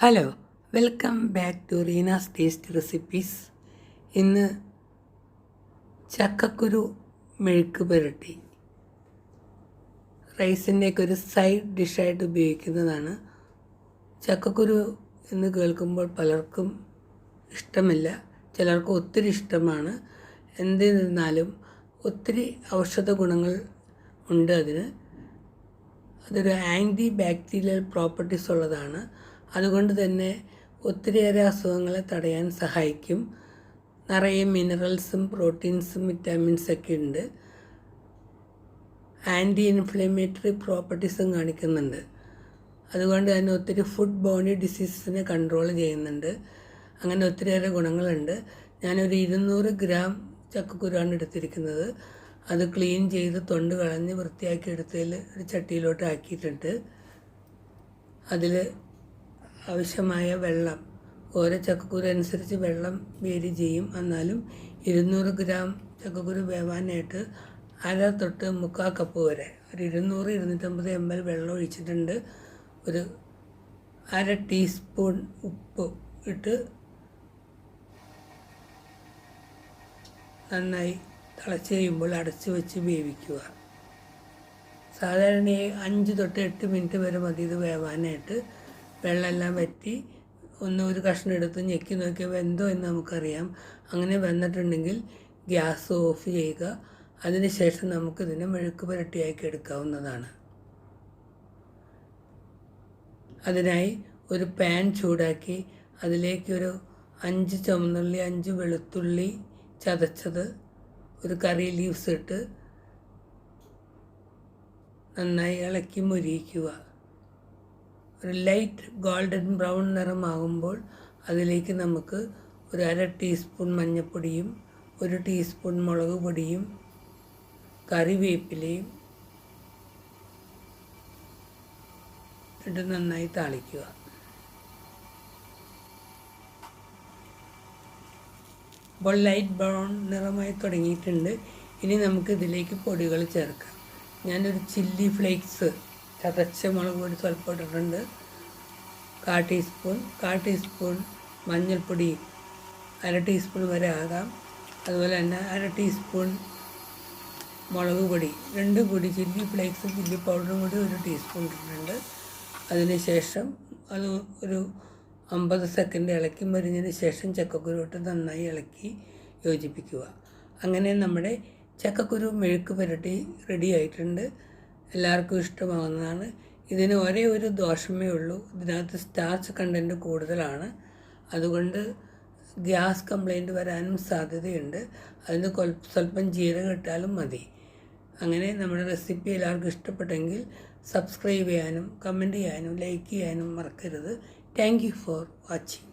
Hello, welcome back to Reena's taste recipes. ഇന്ന് ചക്കക്കുരു മെഴുക്ക് പുരട്ടി റൈസിൻ്റെയൊക്കെ ഒരു സൈഡ് ഡിഷായിട്ട് ഉപയോഗിക്കുന്നതാണ്. ചക്കക്കുരു എന്ന് കേൾക്കുമ്പോൾ പലർക്കും ഇഷ്ടമില്ല, ചിലർക്ക് ഒത്തിരി ഇഷ്ടമാണ്. എന്നിരുന്നാലും ഒത്തിരി ഔഷധ ഗുണങ്ങൾ ഉണ്ട് അതിന്. അതൊരു ആൻറ്റി ബാക്ടീരിയൽ പ്രോപ്പർട്ടീസ് ഉള്ളതാണ്. അതുകൊണ്ട് തന്നെ ഒത്തിരിയേറെ അസുഖങ്ങളെ തടയാൻ സഹായിക്കും. നിറയെ മിനറൽസും പ്രോട്ടീൻസും വിറ്റാമിൻസൊക്കെ ഉണ്ട്. ആൻറ്റി ഇൻഫ്ലമേറ്ററി പ്രോപ്പർട്ടീസും കാണിക്കുന്നുണ്ട്. അതുകൊണ്ട് തന്നെ ഒത്തിരി ഫുഡ് ബോണി ഡിസീസസിനെ കൺട്രോൾ ചെയ്യുന്നുണ്ട്. അങ്ങനെ ഒത്തിരിയേറെ ഗുണങ്ങളുണ്ട്. ഞാനൊരു 200 ഗ്രാം ചക്കക്കുരുവാണ് എടുത്തിരിക്കുന്നത്. അത് ക്ലീൻ ചെയ്ത് തൊണ്ട് കളഞ്ഞ് വൃത്തിയാക്കി എടുത്തതിൽ ഒരു ചട്ടിയിലോട്ട് ആക്കിയിട്ടുണ്ട്. അതിൽ ആവശ്യമായ വെള്ളം, ഓരോ ചക്കക്കുരു അനുസരിച്ച് വെള്ളം വേരി ചെയ്യും. എന്നാലും 200 ഗ്രാം ചക്കക്കുരു വേവാനായിട്ട് 1/2 തൊട്ട് 3/4 കപ്പ് വരെ ഒരു 200-250 ml വെള്ളം ഒഴിച്ചിട്ടുണ്ട്. ഒരു 1/2 ടീസ്പൂൺ ഉപ്പ് ഇട്ട് നന്നായി തിളച്ച് കഴിയുമ്പോൾ അടച്ച് വെച്ച് വേവിക്കുക. സാധാരണയായി 5 തൊട്ട് 8 മിനിറ്റ് വരെ മതി ഇത് വേവാനായിട്ട്. വെള്ളമെല്ലാം വറ്റി ഒരു കഷ്ണം എടുത്ത് ഞെക്കി നോക്കിയാൽ വെന്തോ എന്ന് നമുക്കറിയാം. അങ്ങനെ വെന്നിട്ടുണ്ടെങ്കിൽ ഗ്യാസ് ഓഫ് ചെയ്യുക. അതിനുശേഷം നമുക്കിതിനെ മെഴുക്ക് പുരട്ടിയാക്കി എടുക്കാവുന്നതാണ്. അതിനായി ഒരു പാൻ ചൂടാക്കി അതിലേക്കൊരു 5 ചുവന്നുള്ളി, 5 വെളുത്തുള്ളി ചതച്ചത്, ഒരു കറി ലീവ്സ് ഇട്ട് നന്നായി ഇളക്കി മുരിയിക്കുക. ഒരു ലൈറ്റ് ഗോൾഡൻ ബ്രൗൺ നിറമാകുമ്പോൾ അതിലേക്ക് നമുക്ക് ഒരു 1/2 ടീസ്പൂൺ മഞ്ഞൾപ്പൊടിയും 1 ടീസ്പൂൺ മുളക് പൊടിയും കറിവേപ്പിലയും ഇട്ട് നന്നായി താളിക്കുക. ഇപ്പോൾ ലൈറ്റ് ബ്രൗൺ നിറമായി തുടങ്ങിയിട്ടുണ്ട്. ഇനി നമുക്ക് ഇതിലേക്ക് പൊടികൾ ചേർക്കാം. ഞാനൊരു ചില്ലി ഫ്ലേക്സ് ചതച്ച മുളക് പൊടി സ്വല്പം ഇട്ടിട്ടുണ്ട്. 1/4 ടീസ്പൂൺ മഞ്ഞൾപ്പൊടി, 1/2 ടീസ്പൂൺ വരെ ആകാം. അതുപോലെ തന്നെ 1/2 ടീസ്പൂൺ മുളക് പൊടി, 2 പൊടി ചില്ലി ഫ്ലേക്സും ചില്ലി പൗഡറും കൂടി 1 ടീസ്പൂൺ ഇട്ടിട്ടുണ്ട്. അതിനുശേഷം അത് ഒരു 50 സെക്കൻഡ് ഇളക്കി മരിഞ്ഞതിന് ശേഷം ചക്കക്കുരു ഇട്ട് നന്നായി ഇളക്കി യോജിപ്പിക്കുക. അങ്ങനെ നമ്മുടെ ചക്കക്കുരു മെഴുക്ക് പുരട്ടി റെഡി ആയിട്ടുണ്ട്. എല്ലാവർക്കും ഇഷ്ടമാകുന്നതാണ്. ഇതിന് ഒരേ ഒരു ദോഷമേ ഉള്ളൂ, ഇതിനകത്ത് സ്റ്റാർച്ച് കണ്ടൻറ്റ് കൂടുതലാണ്. അതുകൊണ്ട് ഗ്യാസ് കംപ്ലൈൻറ്റ് വരാനും സാധ്യതയുണ്ട്. അതിന് സ്വല്പം ജീരകം ഇട്ടാലും മതി. അങ്ങനെ നമ്മുടെ റെസിപ്പി എല്ലാവർക്കും ഇഷ്ടപ്പെട്ടെങ്കിൽ സബ്സ്ക്രൈബ് ചെയ്യാനും കമൻറ്റ് ചെയ്യാനും ലൈക്ക് ചെയ്യാനും മറക്കരുത്. Thank you for watching.